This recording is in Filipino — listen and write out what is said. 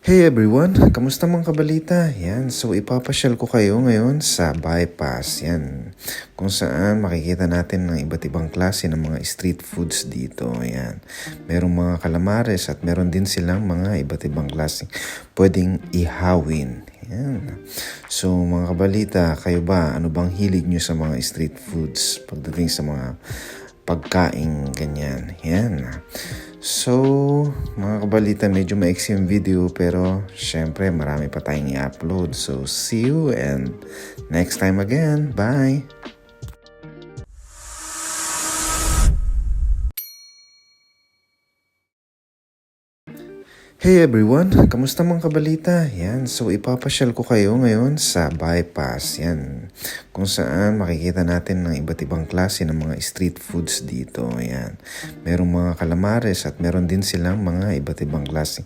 Hey everyone! Kamusta mga kabalita? Yan, so ipapasyal ko kayo ngayon sa Bypass. Yan, kung saan makikita natin ng iba't ibang klase ng mga street foods dito. Yan, merong mga calamares at meron din silang mga iba't ibang klase pwedeng ihawin. Yan. So mga kabalita, kayo ba? Ano bang hilig nyo sa mga street foods pagdating sa mga pagkain ganyan? Yan. So, mga kabalita, medyo maiksi yung video pero syempre marami pa tayong i-upload. So, see you and next time again. Bye! Hey everyone! Kamusta mga kabalita? Yan, so ipapasyal ko kayo ngayon sa Bypass. Yan, kung saan makikita natin ng iba't ibang klase ng mga street foods dito. Yan, merong mga calamares at meron din silang mga iba't ibang klase